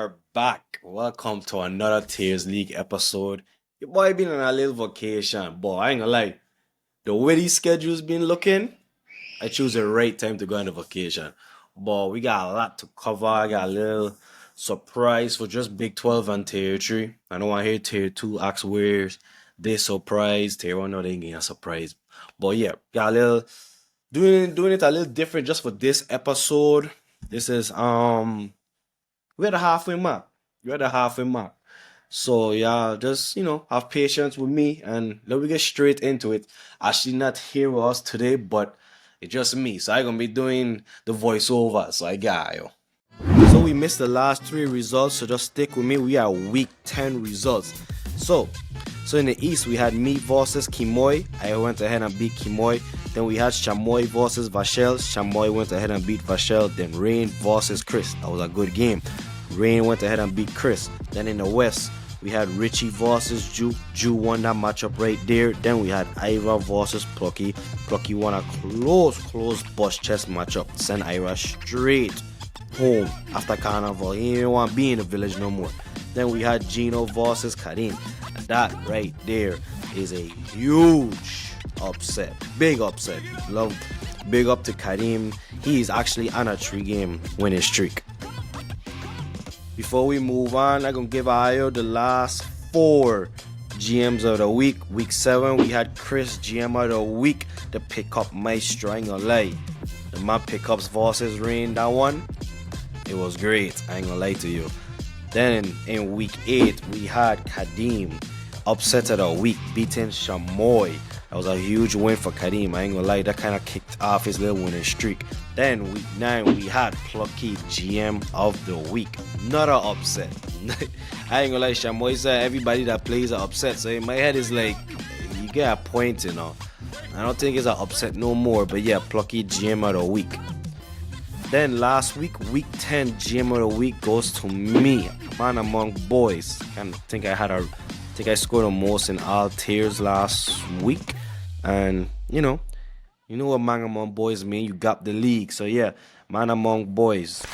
are back. Welcome to another Tears League episode. Your boy been on a little vacation, but I ain't gonna lie. The way these schedules been looking, I choose the right time to go on the vacation. But we got a lot to cover. I got a little surprise for just Big 12 and Tier 3. I know I hear Tier 2 ask where's they surprise. Tier 1 know they ain't getting a surprise. But yeah, got a little doing it a little different just for this episode. This is we're at the halfway mark. We're at the halfway mark. So yeah, just have patience with me and let me get straight into it. Actually not here with us today, but it's just me. So I gonna be doing the voiceover. So I got you. So we missed the last three results, so just stick with me. We are week 10 results. So in the East we had me versus Kimoy. I went ahead and beat Kimoy. Then we had Chamoy versus Vachel. Chamoy went ahead and beat Vachel. Then Rain versus Chris. That was a good game. Rain went ahead and beat Chris. Then in the West, we had Richie versus Ju. Ju won that matchup right there. Then we had Ira versus Plucky. Plucky won a close bust chest matchup. Send Ira straight home after Carnival. He didn't want to be in the village no more. Then we had Gino versus Karim. That right there is a huge upset. Big upset. Love. Big up to Karim. He is actually on a 3-game winning streak. Before we move on, I'm going to give Ayo the last 4 GMs of the week. Week 7, we had Chris GM of the week. The pickup maestro, I ain't gonna lie. The map pickups versus Rain, that one, it was great. I ain't gonna lie to you. Then in week 8, we had Kadim, upset of the week, beating Shamoy. That was a huge win for Kadim. I ain't gonna lie, that kind of kicked off his little winning streak. Then week 9, we had Plucky GM of the week. Not an upset. I ain't gonna lie, Shamoy said everybody that plays are upset. So in my head is like, you get a point, I don't think it's an upset no more. But yeah, Plucky GM of the week. Then last week, week 10 GM of the week goes to me, man among boys. I think I scored the most in all tiers last week. And you know what man among boys mean, you got the league. So yeah, man among boys.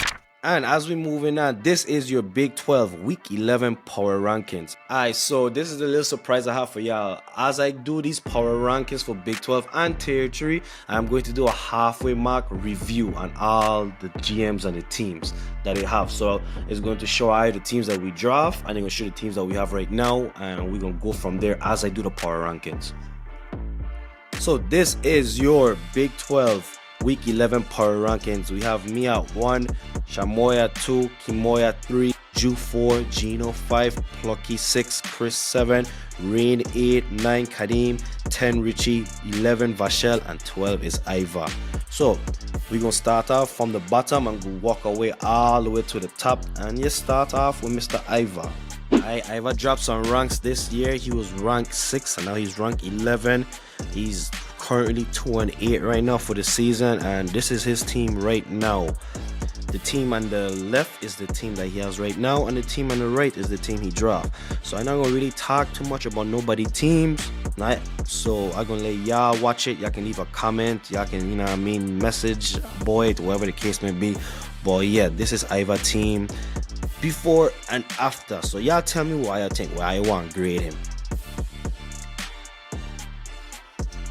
And as we moving on, this is your Big 12 Week 11 Power Rankings. Alright, so this is a little surprise I have for y'all. As I do these Power Rankings for Big 12 and Tier 3, I'm going to do a halfway mark review on all the GMs and the teams that they have. So it's going to show you the teams that we draft, and it's going to show the teams that we have right now, and we're going to go from there as I do the Power Rankings. So this is your Big 12 Week 11 Power Rankings. We have me at 1, Shamoy at 2, Kimoy at 3, Ju 4, Gino 5, Plucky 6, Chris 7, Rain 8, 9, Kadim, 10, Richie, 11, Vachel, and 12 is Iva. So we're going to start off from the bottom and go walk away all the way to the top. And you start off with Mr. Iva. Iva dropped some ranks this year. He was ranked 6 and now he's ranked 11. He's currently 2-8 right now for the season, and this is his team right now. The team on the left is the team that he has right now, and the team on the right is the team he dropped. So I'm not gonna really talk too much about nobody teams, right? So I'm gonna let y'all watch it. Y'all can leave a comment, y'all can message boy, whatever the case may be. But yeah, this is Iva team before and after. So y'all tell me why I want to grade him.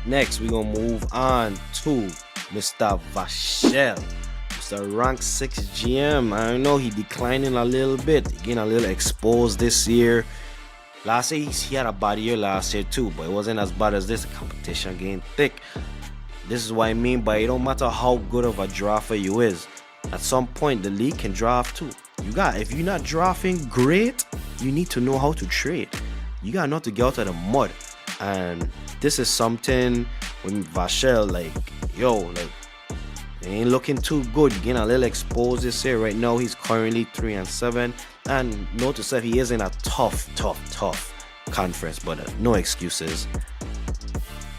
Next, we're going to move on to Mr. Vachel. Mr. Rank 6 GM. I know he declining a little bit. He getting a little exposed this year. Last year, he had a bad year last year too, but it wasn't as bad as this. The competition getting thick. This is what I mean by it don't matter how good of a drafter you is. At some point, the league can draft too. If you're not drafting great, you need to know how to trade. You got to know how to get out of the mud. And this is something with Vachel, it ain't looking too good. You're getting a little exposed this year. Right now, he's currently 3-7. And note to self, he is in a tough conference, but no excuses.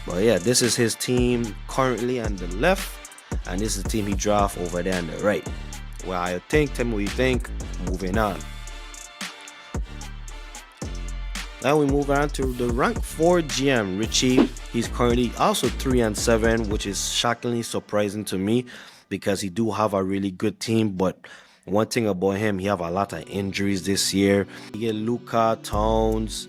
But yeah, this is his team currently on the left, and this is the team he draft over there on the right. Well, I think, tell me what you think. Moving on. Now we move on to the rank 4 GM, Richie. He's currently also 3-7, which is shockingly surprising to me because he do have a really good team, but One thing about him, he have a lot of injuries this year. He get Luka, Towns,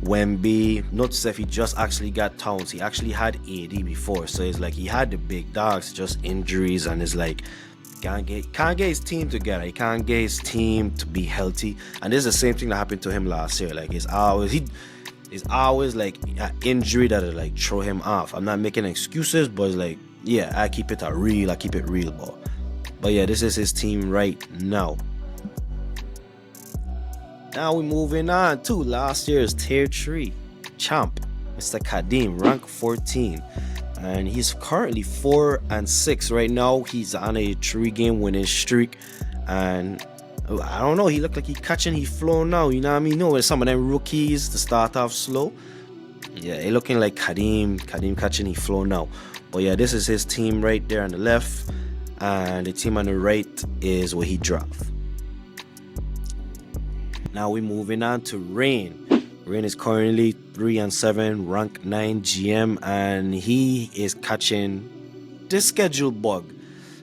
Wemby. Notice if he just actually got Towns, he actually had AD before, so it's like he had the big dogs, just injuries, and it's like can't get his team together. He can't get his team to be healthy, and this is the same thing that happened to him last year. Like it's always like an injury that'll like throw him off. I'm not making excuses, but it's like, yeah, I keep it real, bro. But yeah, this is his team right now. Now we're moving on to last year's Tier 3 champ, Mr. Kadeem, rank 14. And he's currently 4-6 right now. He's on a 3-game winning streak. And I don't know, he looked like he catching, he flow now. You know what I mean? You know, with some of them rookies to start off slow. Yeah, he looking like Kadeem catching, he flow now. But yeah, this is his team right there on the left. And the team on the right is where he dropped. Now we're moving on to Rain. Rain is currently 3-7, rank 9 GM, and he is catching this schedule bug.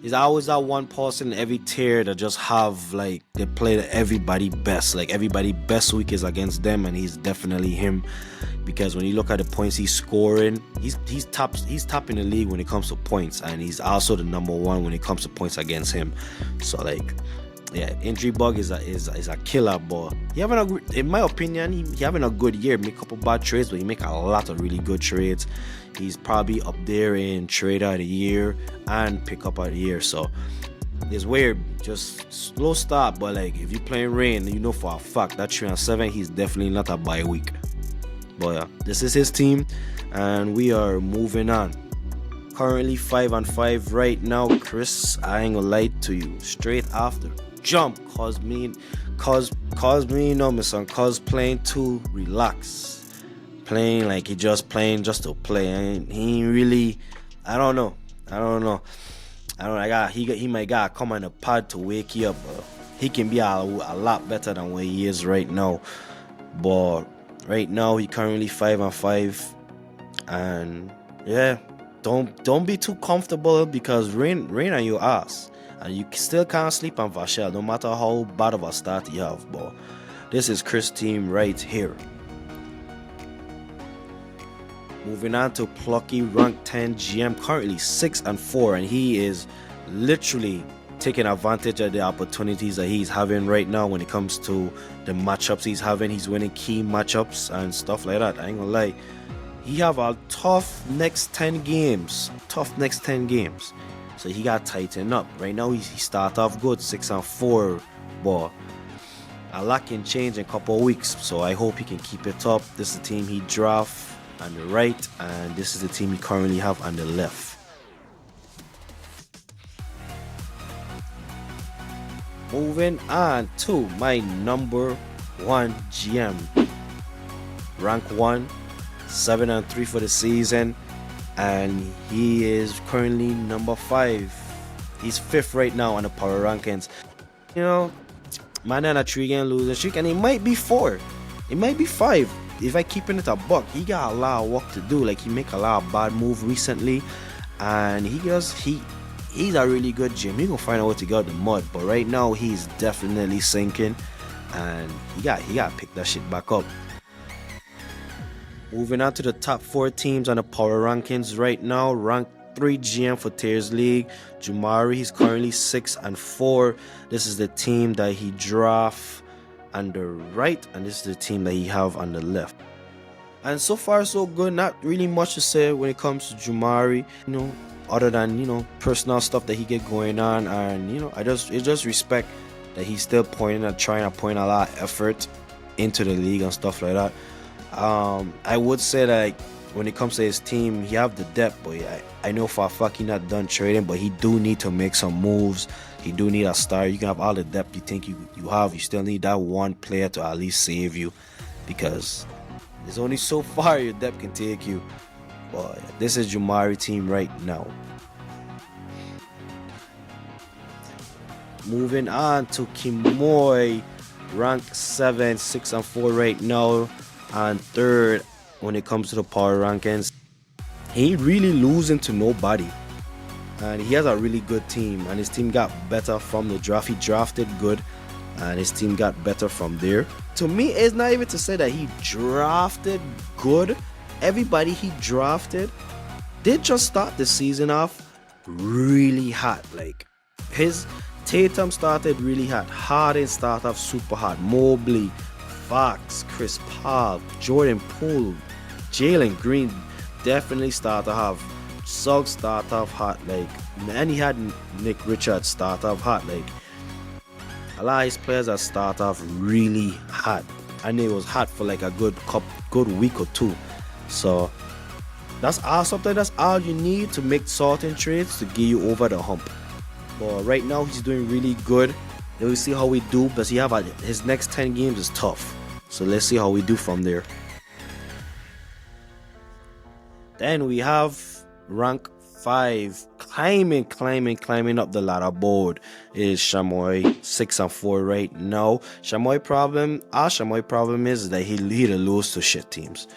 There's always that one person in every tier that just have like they play everybody best. Like everybody best week is against them, and he's definitely him. Because when you look at the points he's scoring, he's top in the league when it comes to points, and he's also the #1 when it comes to points against him. So like, yeah, injury bug is a killer, but in my opinion, he having a good year. Make a couple bad trades, but he make a lot of really good trades. He's probably up there in trader of the year and pickup of the year. So it's weird, just slow start, but like if you playing Rain, you know for a fact that 3-7, he's definitely not a bye week. But yeah, this is his team, and we are moving on. Currently 5-5 right now. Chris, I ain't gonna lie to you, straight after jump cause me no, my son, cause playing to relax, playing like he just playing just to play, and he ain't really, I don't know, he might gotta come on the pod to wake you up. He can be a lot better than what he is right now, but right now he currently 5-5, and yeah, don't be too comfortable, because rain on your ass, and you still can't sleep on Vachel no matter how bad of a start you have. But this is Chris' team right here. Moving on to Plucky, rank 10 GM, currently 6-4, and he is literally taking advantage of the opportunities that he's having right now when it comes to the matchups he's having. He's winning key matchups and stuff like that. I ain't gonna lie, he have a tough next 10 games. So he got tightened up. Right now he start off good, 6-4, but a lot can change in a couple of weeks. So I hope he can keep it up. This is the team he draft on the right, and this is the team he currently have on the left. Moving on to my #1 GM, rank 1, 7-3 for the season, and he is currently number 5. He's 5th right now on the power rankings. You know, man on a 3-game losing streak, and it might be 4, it might be 5 if I keeping it a buck. He got a lot of work to do. Like, he make a lot of bad moves recently, and he's a really good GM. He gonna find out what to get out the mud, but right now he's definitely sinking, and he got to pick that shit back up. Moving on to the top 4 teams on the power rankings right now. Rank 3 GM for Tiers League, Jumari. He's currently 6-4. This is the team that he draft on the right, and this is the team that he have on the left. And so far so good. Not really much to say when it comes to Jumari, other than personal stuff that he get going on, and I just respect that he's still trying to point a lot of effort into the league and stuff like that. I would say that when it comes to his team, he have the depth, but I know for a fact he's not done trading, but he do need to make some moves. He do need a star. You can have all the depth you think you have, you still need that one player to at least save you, because there's only so far your depth can take you. But this is Jumari team right now. Moving on to Kimoy, rank 7, 6-4 right now, and 3rd when it comes to the power rankings. He ain't really losing to nobody, and he has a really good team, and his team got better from the draft. He drafted good, and his team got better from there. To me, it's not even to say that he drafted good. Everybody he drafted did just start the season off really hot. Like, his Tatum started really hot. Harden started off super hot. Mobley, Fox, Chris Paul, Jordan Poole, Jalen Green definitely started off. Suggs started off hot. Like, and he had Nick Richards start off hot. Like, a lot of his players that start off really hot, and it was hot for like a good week or two. So that's something that's all you need to make certain trades to get you over the hump. But right now he's doing really good. Then we see how we do, because he have his next 10 games is tough. So let's see how we do from there. Then we have rank 5 climbing up the ladder board is Shamoy, 6-4 right now. Our Shamoy problem is that he lose to shit teams.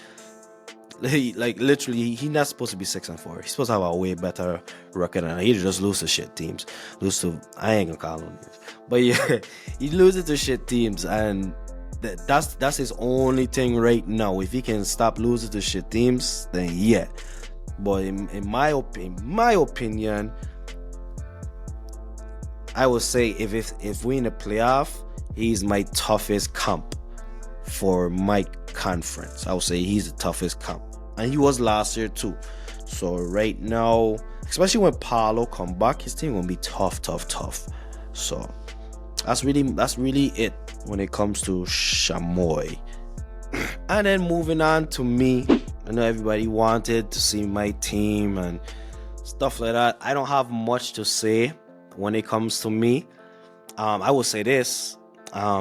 Like literally, he's not supposed to be 6-4. He's supposed to have a way better record, and he just lose to shit teams. I ain't gonna call him names, but yeah, he loses to shit teams, and that's his only thing right now. If he can stop losing to shit teams, then yeah. But in my opinion, I would say if we in the playoff, he's my toughest comp for my conference. I would say he's the toughest comp, and he was last year too. So right now, especially when Paolo come back, his team gonna be tough. So that's really it when it comes to Shamoy. And then moving on to me, I know everybody wanted to see my team and stuff like that. I don't have much to say when it comes to me. I will say this.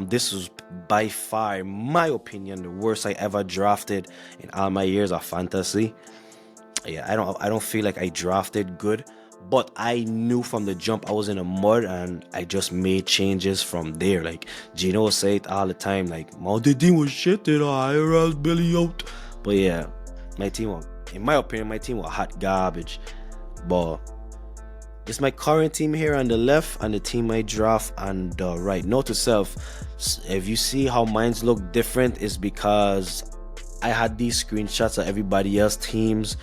This was by far, in my opinion, the worst I ever drafted in all my years of fantasy. Yeah, I don't feel like I drafted good, but I knew from the jump I was in a mud, and I just made changes from there. Like Gino say it all the time, like my team was shit, did I hire Billy out? But yeah, in my opinion, my team was hot garbage. But it's my current team here on the left, and the team I draft on the right. Note to self, if you see how mine's look different, is because I had these screenshots of everybody else's teams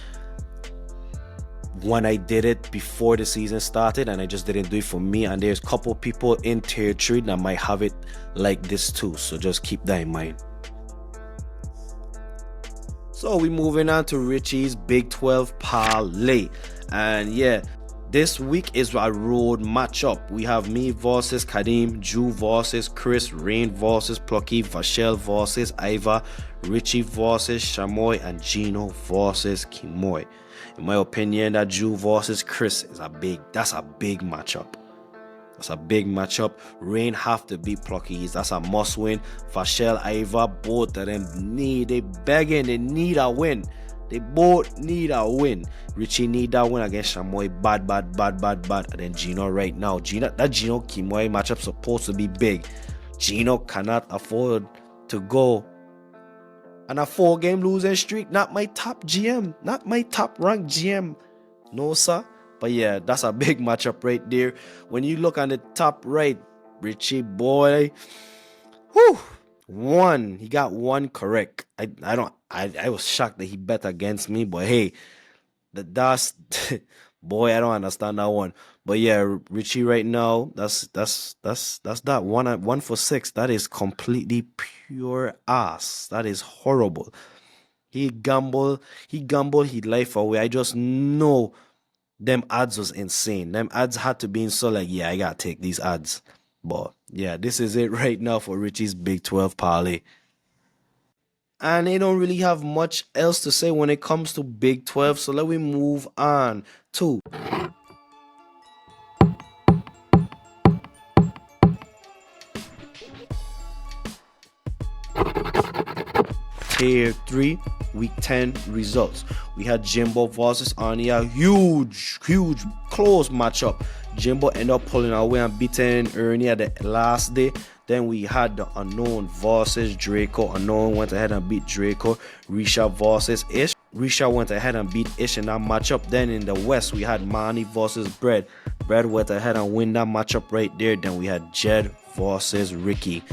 when I did it before the season started, and I just didn't do it for me. And there's a couple people in tier 3 that might have it like this too, so just keep that in mind. So we moving on to Richie's Big 12 parlay, and yeah, this week is a road matchup. We have me versus Kadeem, Drew versus Chris, Rain versus Plucky, Vashel versus Iva, Richie versus Shamoy, and Gino versus Kimoy. In my opinion, that Drew versus Chris is a big matchup. That's a big matchup. Rain have to beat Plucky. That's a must win. Vashel, Iva, both of them they need a win. They both need a win. Richie need that win against Shamoy. Bad. And then Gino right now. That Gino Kimoy matchup supposed to be big. Gino cannot afford to go on a 4-game losing streak. Not my top GM. Not my top ranked GM. No, sir. But yeah, that's a big matchup right there. When you look on the top right, Richie boy, he got one correct. I was shocked that he bet against me, but hey, that's boy, I don't understand that one. But yeah, Richie right now, that's that 1 for 6. That is completely pure ass. That is horrible. He gambled his life away. I just know them ads was insane. Them ads had to be in, so like, yeah, I gotta take these ads. But yeah, this is it right now for Richie's Big 12 parlay. And they don't really have much else to say when it comes to Big 12. So let me move on to Tier 3 Week 10 results. We had Jimbo versus Arnia. Huge, close matchup. Jimbo ended up pulling away and beating Ernie at the last day. Then we had the Unknown versus Draco. Unknown went ahead and beat Draco. Risha versus Ish. Risha went ahead and beat Ish in that matchup. Then in the West, we had Manny versus Bread. Bread went ahead and win that matchup right there. Then we had Jed versus Ricky.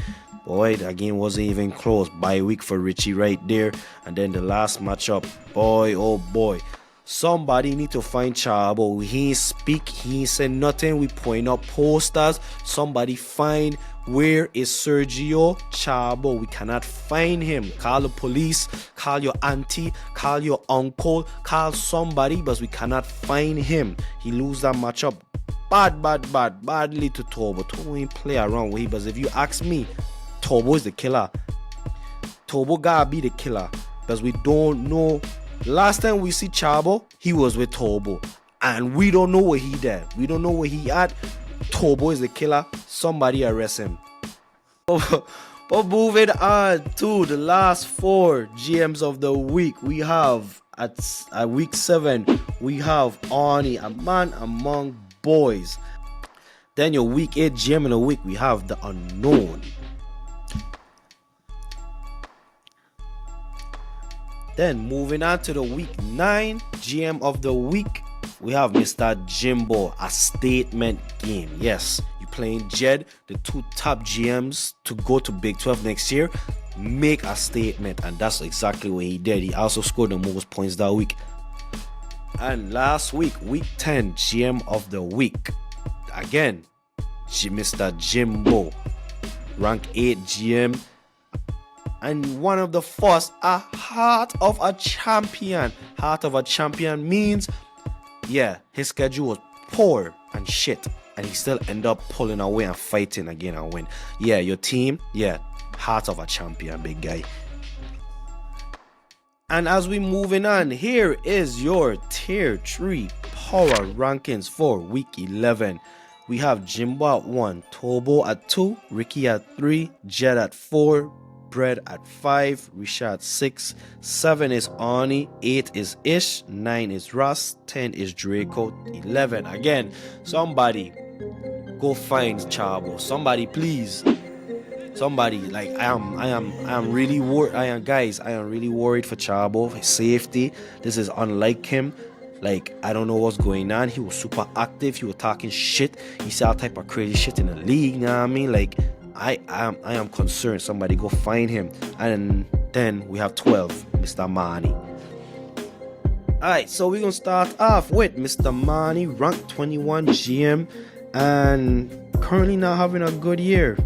Boy, that game wasn't even close. Bye week for Richie right there. And then the last matchup, boy, oh boy. Somebody need to find Chabo. He ain't speak, he ain't say nothing. We point up posters. Somebody find where is Sergio Chabo. We cannot find him. Call the police, call your auntie, call your uncle, call somebody, but we cannot find him. He lose that matchup badly to Tobo. Tobo ain't play around with him, but if you ask me, Tobo is the killer. Tobo gotta be the killer, because we don't know. Last time we see Chabo, he was with Tobo, and we don't know where he did. We don't know where he at. Tobo is the killer. Somebody arrest him. But moving on to the last 4 GMs of the week, we have at week 7, we have Arnie, a man among boys. Then your week 8 GM in the week, we have the unknown. Then moving on to the week 9 GM of the week, we have Mr. Jimbo, a statement game. Yes, you playing Jed, the 2 top GMs to go to Big 12 next year, make a statement, and that's exactly what he did. He also scored the most points that week. And last week, week 10 GM of the week, again, Mr. Jimbo, rank 8 GM. And one of the first, a heart of a champion. Heart of a champion means, yeah, his schedule was poor and shit, and he still end up pulling away and fighting again and win. Yeah, your team, yeah, heart of a champion, big guy. And as we moving on, here is your tier 3 power rankings for week 11. We have Jimbo at 1, Tobo at 2, Ricky at 3, Jed at 4, Bread at 5, Risha at 6, 7 is Arnie, 8 is Ish, 9 is Russ, 10 is Draco, 11. Again, somebody go find Chabo. Somebody please. Somebody, like I am really worried. I am really worried for Chabo, his safety. This is unlike him. Like, I don't know what's going on. He was super active, he was talking shit. He said all type of crazy shit in the league, you know what I mean? Like, I am concerned. Somebody go find him. And then we have 12, Mr. Mani. Alright, so we're gonna start off with Mr. Mani, rank 21 GM, and currently not having a good year.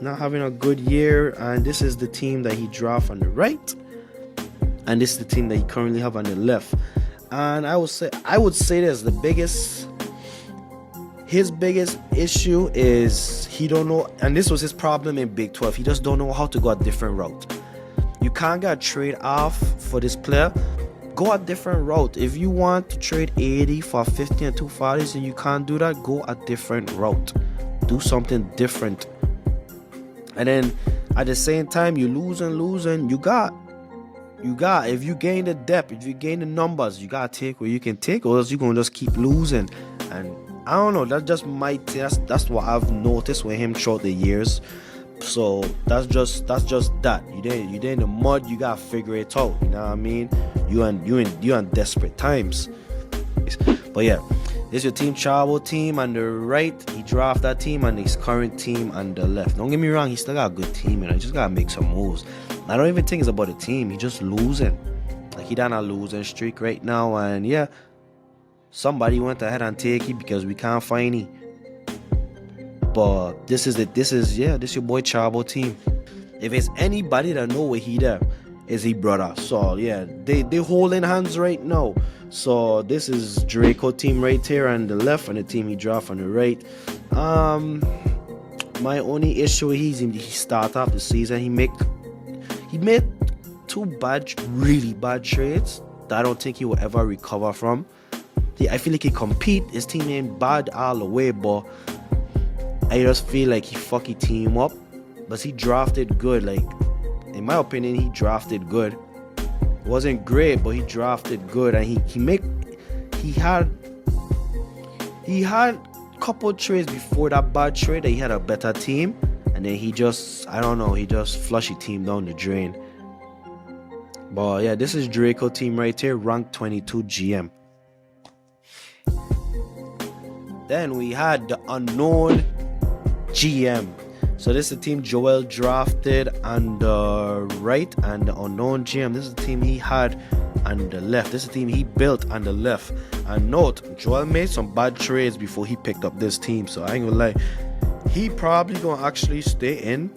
And this is the team that he draft on the right, and this is the team that he currently have on the left. And I would say this, his biggest issue is he don't know, and this was his problem in Big 12. He just don't know how to go a different route. You can't get a trade off for this player. Go a different route. If you want to trade 80 for 50 and 240s and you can't do that, go a different route. Do something different. And then at the same time, you losing. You got. If you gain the depth, if you gain the numbers, you gotta take what you can take, or else you're gonna just keep losing. And I don't know, that's just my that's what I've noticed with him throughout the years. So that's just that. You in the mud, you gotta figure it out. You know what I mean? You in desperate times. But yeah, this is your team Chavo team on the right. He draft that team, and his current team on the left. Don't get me wrong, he still got a good team, and I just gotta make some moves. I don't even think it's about the team. He just losing. Like, he done a losing streak right now, and yeah, somebody went ahead and take it because we can't find it. But this is your boy Chabo team. If it's anybody that know where he there, is he brother. So yeah, they holding hands right now. So this is Draco team right here on the left, and the team he draft on the right. My only issue is he start off the season, he made 2 really bad trades that I don't think he will ever recover from. I feel like he compete, his team ain't bad all the way, but I just feel like he fuck his team up. But he drafted good. Like, in my opinion, he drafted good. It wasn't great, but he drafted good, and he had couple trades before that bad trade that he had a better team, and then he just flushed his team down the drain. But yeah, this is Draco team right here, ranked 22 GM. Then we had the unknown GM. So this is the team Joel drafted on the right, and the unknown GM, this is the team he had on the left. This is the team he built on the left. And note, Joel made some bad trades before he picked up this team, so I ain't gonna lie, he probably gonna actually stay in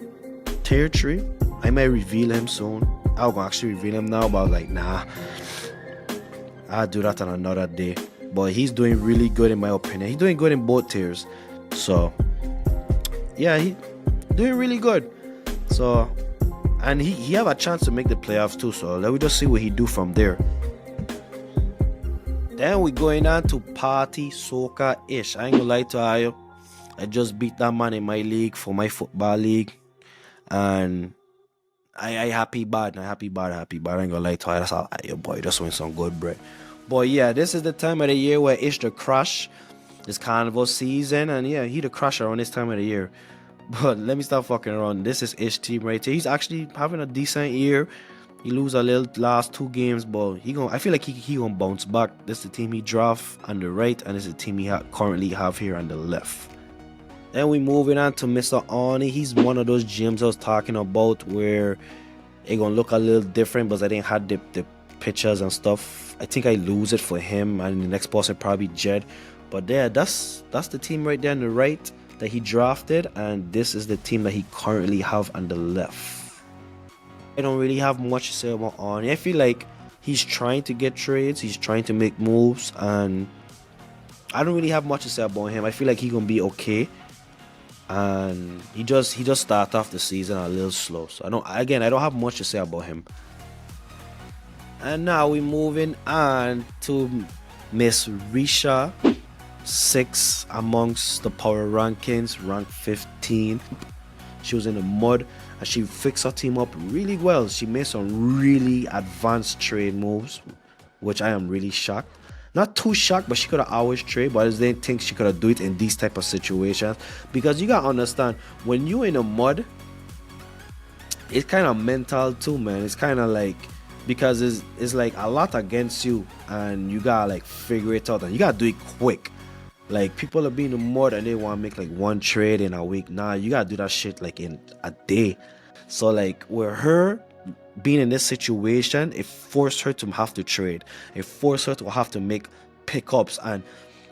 tier 3. I might reveal him soon. I'm gonna actually reveal him now, but I was like, nah, I'll do that on another day. But he's doing really good in my opinion. He's doing good in both tiers. So yeah, he doing really good. So, and he have a chance to make the playoffs too. So let me just see what he do from there. Then we going on to party soccer ish. I ain't gonna lie to you, I just beat that man in my league for my football league, and I happy bad. I ain't gonna lie to you. That's all. Your boy just win some good bread. But yeah, this is the time of the year where Ish the crush. It's carnival season, and yeah, he the crush around this time of the year. But let me stop fucking around. This is Ish team right here. He's actually having a decent year. He lose a little last 2 games, but I feel like he gonna bounce back. This is the team he draft on the right, and this is the team he currently have here on the left. Then we moving on to Mr. Arnie. He's one of those gyms I was talking about where it gonna look a little different, but I didn't have the pictures and stuff. I think I lose it for him, and the next person probably Jed. But there, that's the team right there on the right that he drafted, and this is the team that he currently have on the left. I don't really have much to say about Arnie. I feel like he's trying to get trades, he's trying to make moves, and I don't really have much to say about him. I feel like he's gonna be okay, and he just started off the season a little slow. So I don't have much to say about him. And now we're moving on to Miss Risha, 6 amongst the power rankings, ranked 15. She was in the mud, and she fixed her team up really well. She made some really advanced trade moves, which I am really shocked. Not too shocked, but she could have always trade, but I just didn't think she could have do it in these type of situations. Because you gotta understand, when you in the mud, it's kind of mental too, man. It's kind of like, because it's like a lot against you, and you gotta like figure it out, and you gotta do it quick. Like, people are being in the mud and they want to make like 1 trade in a week. Nah, you gotta do that shit like in a day. So like, with her being in this situation, it forced her to have to trade. It forced her to have to make pickups and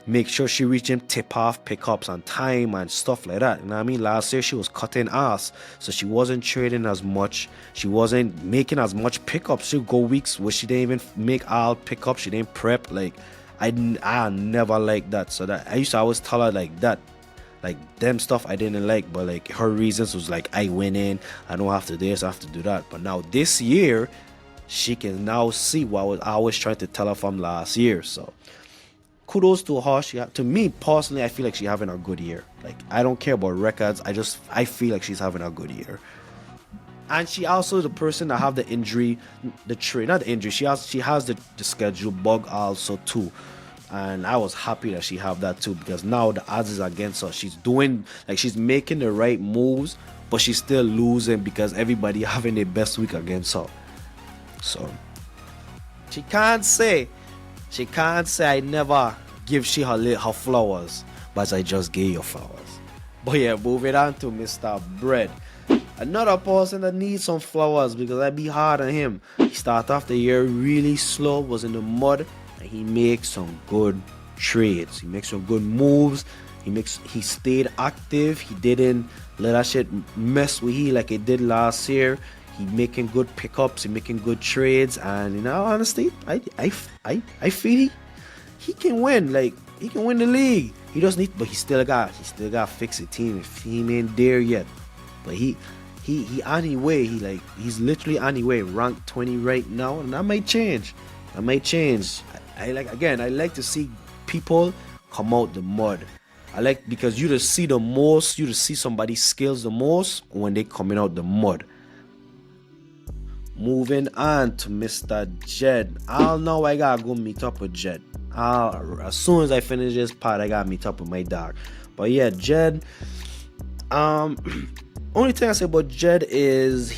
make sure she reaching tip-off pickups on time and stuff like that. You know what I mean? Last year she was cutting ass, so she wasn't trading as much. She wasn't making as much pickups. She'd go weeks where she didn't even make all pickups. She didn't prep. Like, I never liked that. So that I used to always tell her like that, like them stuff I didn't like, but like her reasons was like, I went in, I don't have to do this, I have to do that. But now this year, she can now see what I was trying to tell her from last year. So kudos to her. To me personally, I feel like she's having a good year. Like, I don't care about records. I feel like she's having a good year. And she also the person that have the injury, the trade, not the injury. She has the schedule bug also too. And I was happy that she have that too, because now the odds is against her. She's doing, like, she's making the right moves, but she's still losing because everybody having their best week against her. So she can't say I never give she her flowers, but I just gave you flowers. But yeah, moving on to Mr. Bread. Another person that needs some flowers, because I be hard on him. He started off the year really slow, was in the mud, and he makes some good trades. He makes some good moves. He stayed active. He didn't let that shit mess with he like it did last year. He making good pickups. He making good trades, and you know, honestly, I feel he can win. Like, he can win the league. He still got to fix the team if he ain't there yet. But he on his way. He's literally on his way. Rank 20 right now, and that might change. I like to see people come out the mud. Because you to see somebody's skills the most when they coming out the mud. Moving on to Mr. Jed. I know I gotta go meet up with Jed. As soon as I finish this part, I gotta meet up with my dog. But yeah, Jed. Only thing I say about Jed is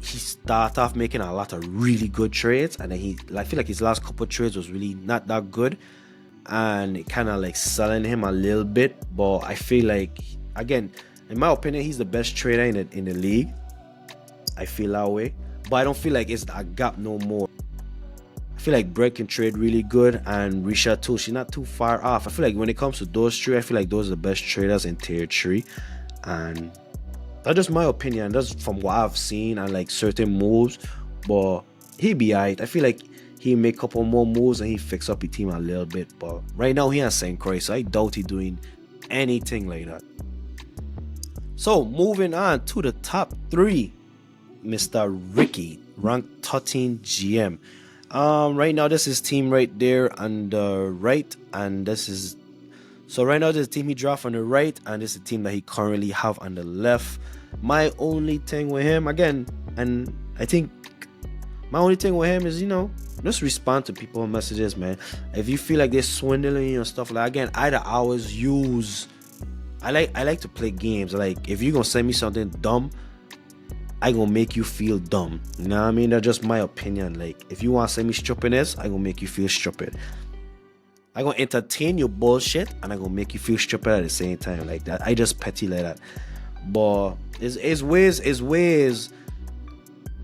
he started off making a lot of really good trades, and then I feel like his last couple of trades was really not that good, and it kind of like selling him a little bit. But I feel like, again, in my opinion, he's the best trader in the league. I feel that way, but I don't feel like it's a gap no more. I feel like Brett can trade really good, and Risha too. She's not too far off. I feel like when it comes to those three, I feel like those are the best traders in tier 3. And that's just my opinion. That's from what I've seen and like certain moves. But he be alright. I feel like he make a couple more moves and he fix up his team a little bit. But right now he has St. Croix, so I doubt he doing anything like that. So moving on to the top 3, Mr. Ricky, ranked 13 GM. Right now this is team right there on the right, and this is, so right now this is the team he draft on the right, and this is the team that he currently have on the left. My only thing with him, again, and I think my only thing with him is, just respond to people's messages, man. If you feel like they're swindling you and stuff like, again, I like to play games. Like, if you're gonna send me something dumb, I gonna make you feel dumb. You know what I mean? That's just my opinion. Like, if you want to send me stupidness, I gonna make you feel stupid. I gonna entertain your bullshit, and I gonna make you feel stupid at the same time. Like that. I just petty like that. But it's ways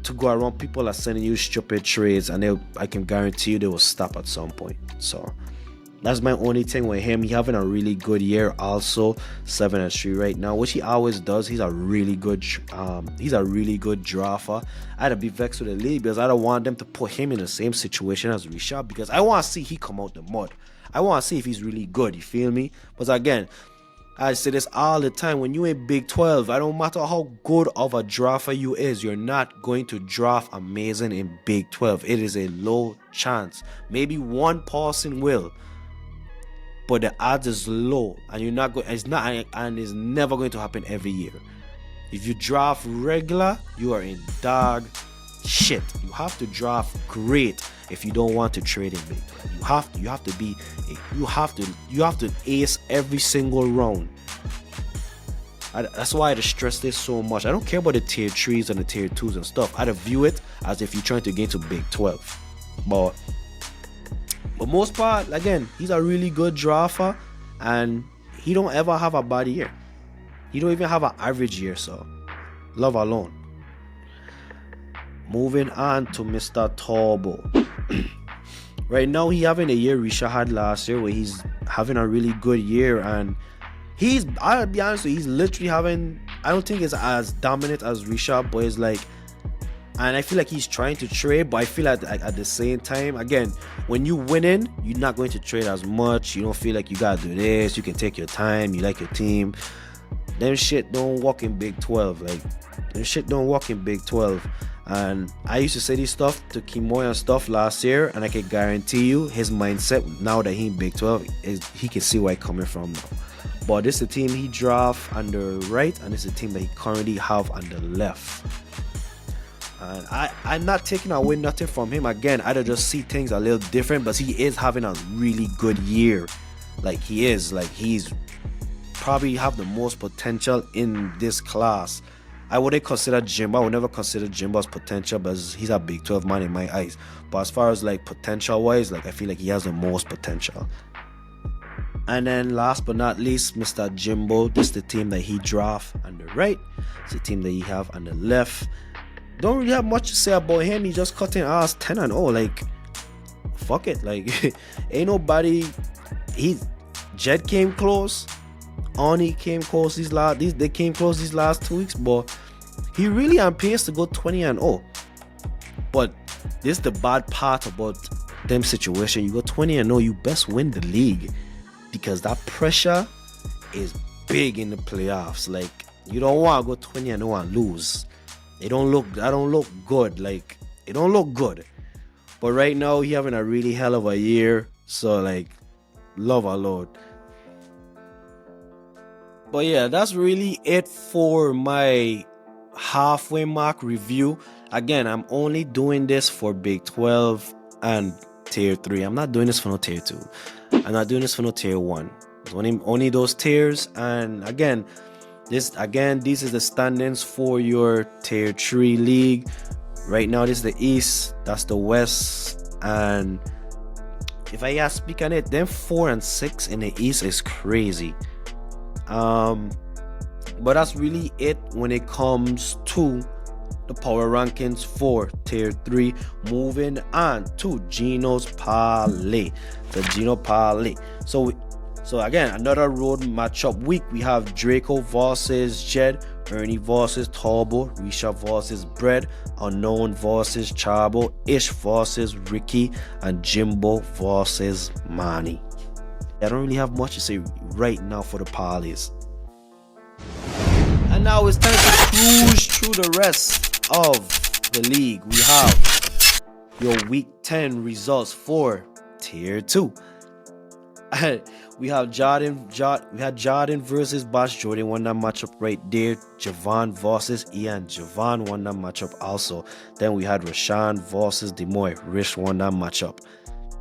to go around. People are sending you stupid trades, and I can guarantee you they will stop at some point. So that's my only thing with him. He having a really good year, also 7-3 right now, which he always does. He's a really good drafter. I had to be vexed with the league because I don't want them to put him in the same situation as Richard, because I want to see he come out the mud. I want to see if he's really good. You feel me? But again, I say this all the time. When you in Big 12, I don't matter how good of a drafter you is, you're not going to draft amazing in Big 12. It is a low chance. Maybe one person will, but the odds is low, and you're not going. It's not, and it's never going to happen every year. If you draft regular, you are in dog shit. You have to draft great if you don't want to trade in big. You have to ace every single round. That's why I stress this so much. I don't care about the tier 3s and the tier 2s and stuff. I view it as if you're trying to get to Big 12, but most part, again, he's a really good drafter, and he don't ever have a bad year. He don't even have an average year, so love alone. Moving on to Mr. Turbo. Right now, he having a year Risha had last year, where he's having a really good year, and I'll be honest with you, he's literally having, I don't think it's as dominant as Risha, but it's like, and I feel like he's trying to trade, but I feel like at the same time, again, when you winning, you're not going to trade as much. You don't feel like you gotta do this. You can take your time. You like your team. Them shit don't work in Big 12. Like, them shit don't work in Big 12. And I used to say this stuff to Kimoy and stuff last year, and I can guarantee you his mindset now that he in Big 12 is he can see where I'm coming from now. But this is the team he draft on the right, and this is the team that he currently have on the left. And I'm not taking away nothing from him. Again, I just see things a little different, but he is having a really good year. Like, he's probably have the most potential in this class. I wouldn't consider Jimbo. I would never consider Jimbo's potential, but he's a Big 12 man in my eyes. But as far as like potential wise, like, I feel like he has the most potential. And then last but not least, Mr. Jimbo. This is the team that he draft on the right. It's the team that he have on the left. Don't really have much to say about him. He just cutting ass 10-0. Like, fuck it. Like, ain't nobody. Jed came close. Oni came close they came close these last 2 weeks, but he really on pace to go 20-0. But this is the bad part about them situation. You go 20-0, you best win the league, because that pressure is big in the playoffs. Like, you don't want to go 20-0 and lose. That don't look good. Like, it don't look good. But right now, he having a really hell of a year. So, like, love our Lord. But yeah, that's really it for my halfway mark review. Again, I'm only doing this for Big 12 and Tier 3. I'm not doing this for no Tier 2. I'm not doing this for no Tier 1. It's only those tiers. And again, These is the standings for your tier 3 league. Right now, this is the East, that's the West, and if I speak on it, then 4 and 6 in the East is crazy. But that's really it when it comes to the power rankings for tier 3. Moving on to Gino's Parlay, the Gino Parlay. So again, another road matchup week. We have Draco versus Jed, Ernie versus Turbo, Risha versus Bread, Unknown versus Chabo, Ish versus Ricky, and Jimbo versus Manny. I don't really have much to say right now for the parlays. And now it's time to cruise through the rest of the league. We have your week 10 results for tier 2. We have Jordan versus Bash. Jordan won that matchup right there. Javon versus Ian. Javon won that matchup also. Then we had Rashawn versus Demoy. Rich won that matchup.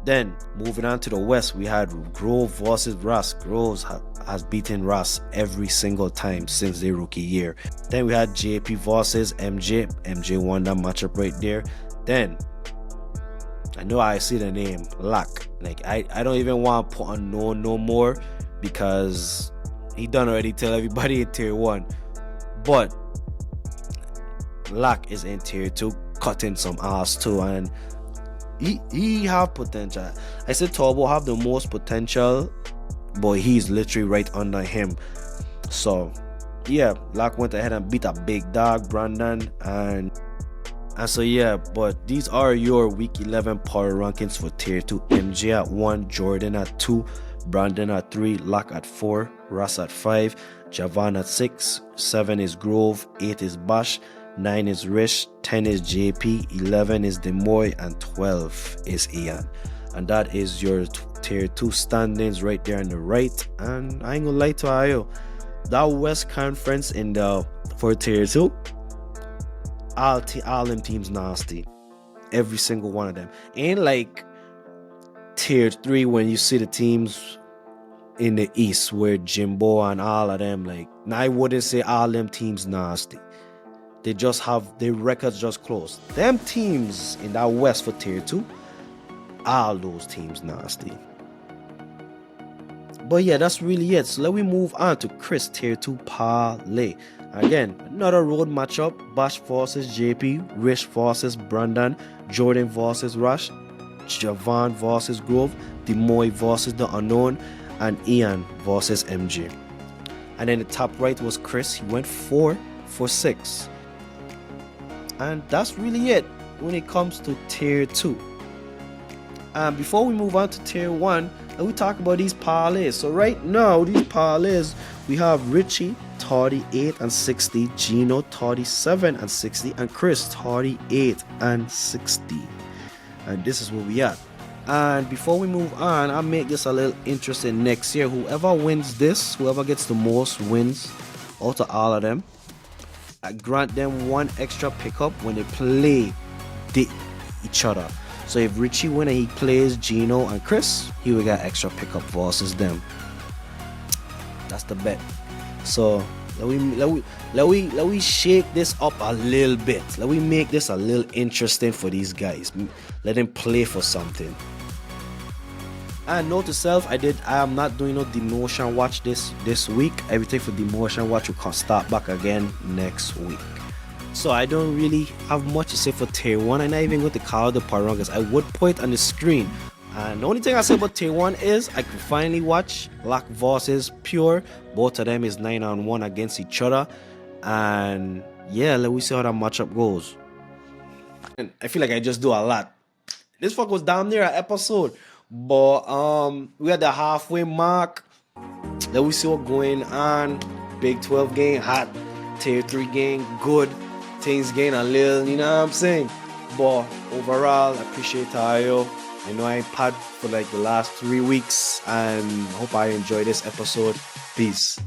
Then moving on to the West, we had Grove versus Russ. Groves has beaten Russ every single time since their rookie year. Then we had JP versus MJ. MJ won that matchup right there. Then I know I see the name Lack. Like I don't even want to put on no more because he done already tell everybody in tier 1. But Lack is in tier 2, cutting some ass too, and he have potential. I said Turbo have the most potential, but he's literally right under him. So yeah, Lack went ahead and beat a big dog, Brandon, and so yeah, but these are your week 11 power rankings for tier 2. MJ at 1, Jordan at 2, Brandon at 3, Lock at 4, Russ at 5, Javon at 6, 7 is Grove, 8 is Bash, 9 is Rish, 10 is JP, 11 is Demoy, and 12 is Ian. And that is your tier 2 standings right there on the right. And I ain't gonna lie to you, that West Conference for tier 2, all them teams nasty. Every single one of them. Ain't like tier 3 when you see the teams in the East where Jimbo and all of them, like, now I wouldn't say all them teams nasty. They just have their records just close. Them teams in that West for tier 2, all those teams nasty. But yeah, that's really it. So let me move on to Chris tier 2 Parlay. Again, another road matchup. Bash versus JP, Rich versus Brandon, Jordan versus Rush, Javon versus Grove, Demoy versus The Unknown, and Ian versus MJ. And then the top right was Chris. He went 4 for 6. And that's really it when it comes to tier 2. And before we move on to tier 1, let me talk about these parlays. So right now, these parlays, we have Richie 38 and 60, Gino 37 and 60, and Chris 38 and 60. And this is where we at. And before we move on, I'll make this a little interesting next year. Whoever wins this, whoever gets the most wins out of all of them, I grant them one extra pickup when they play each other. So if Richie wins and he plays Gino and Chris, he will get extra pickup versus them. That's the bet. So let we shake this up a little bit. Let we make this a little interesting for these guys. Let them play for something. And note to self, I am not doing no demotion watch this week. Everything for demotion watch will start back again next week. So I don't really have much to say for tier 1. I'm not even going to call the power rankings. I would put it on the screen. And the only thing I say about tier 1 is I can finally watch Lock versus Pure. Both of them is 9-on-1 against each other. And yeah, let me see how that matchup goes. And I feel like I just do a lot. This fuck was down there an episode. But we had the halfway mark. Let me see what's going on. Big 12 game hot. Tier 3 game good. Things gain a little, you know what I'm saying? But overall, I appreciate Tayo. I know I pod for like the last 3 weeks, and hope I enjoy this episode. Peace.